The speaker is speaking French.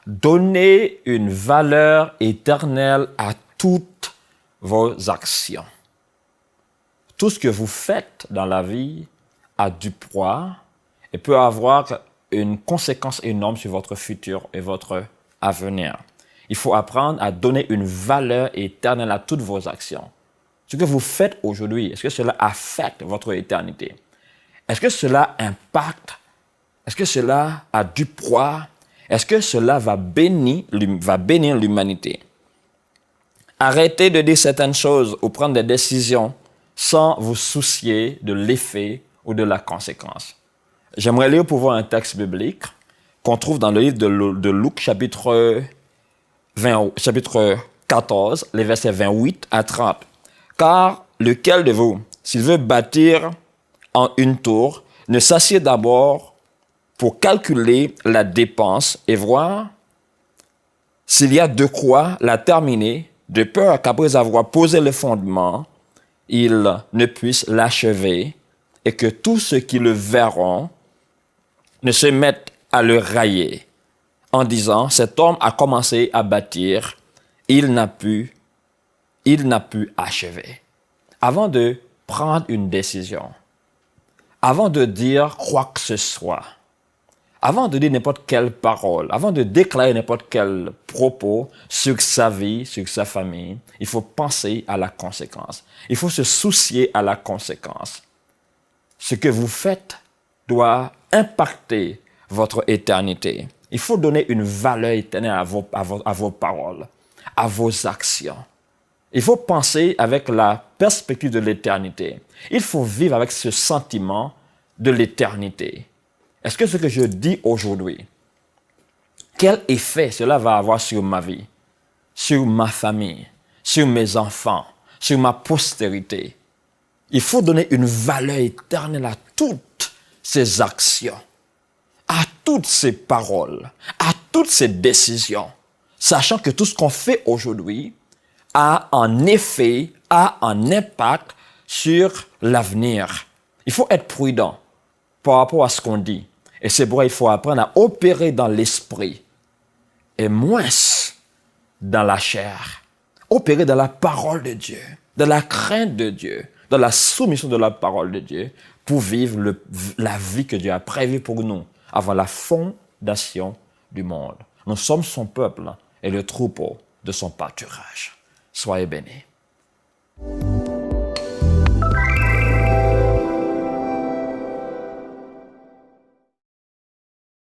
Donnez une valeur éternelle à toutes vos actions. Tout ce que vous faites dans la vie a du poids et peut avoir une conséquence énorme sur votre futur et votre avenir. Il faut apprendre à donner une valeur éternelle à toutes vos actions. Ce que vous faites aujourd'hui, est-ce que cela affecte votre éternité? Est-ce que cela impacte? Est-ce que cela a du poids? Est-ce que cela va bénir l'humanité? Arrêtez de dire certaines choses ou prendre des décisions sans vous soucier de l'effet ou de la conséquence. J'aimerais lire pour vous un texte biblique qu'on trouve dans le livre de Luc, chapitre 14, les versets 28 à 30. Car lequel de vous, s'il veut bâtir en une tour, ne s'assied d'abord pour calculer la dépense et voir s'il y a de quoi la terminer, de peur qu'après avoir posé le fondement, il ne puisse l'achever et que tous ceux qui le verront ne se mettent à le railler en disant « Cet homme a commencé à bâtir, il n'a pu achever. » Avant de prendre une décision, avant de dire quoi que ce soit, avant de dire n'importe quelle parole, avant de déclarer n'importe quel propos sur sa vie, sur sa famille, il faut penser à la conséquence. Il faut se soucier à la conséquence. Ce que vous faites doit impacter votre éternité. Il faut donner une valeur éternelle à vos paroles, à vos actions. Il faut penser avec la perspective de l'éternité. Il faut vivre avec ce sentiment de l'éternité. Est-ce que ce que je dis aujourd'hui, quel effet cela va avoir sur ma vie, sur ma famille, sur mes enfants, sur ma postérité? Il faut donner une valeur éternelle à toutes ces actions, à toutes ces paroles, à toutes ces décisions, sachant que tout ce qu'on fait aujourd'hui a un effet, a un impact sur l'avenir. Il faut être prudent par rapport à ce qu'on dit. Et c'est pourquoi il faut apprendre à opérer dans l'esprit et moins dans la chair. Opérer dans la parole de Dieu, dans la crainte de Dieu, dans la soumission de la parole de Dieu pour vivre la vie que Dieu a prévue pour nous avant la fondation du monde. Nous sommes son peuple et le troupeau de son pâturage. Soyez bénis.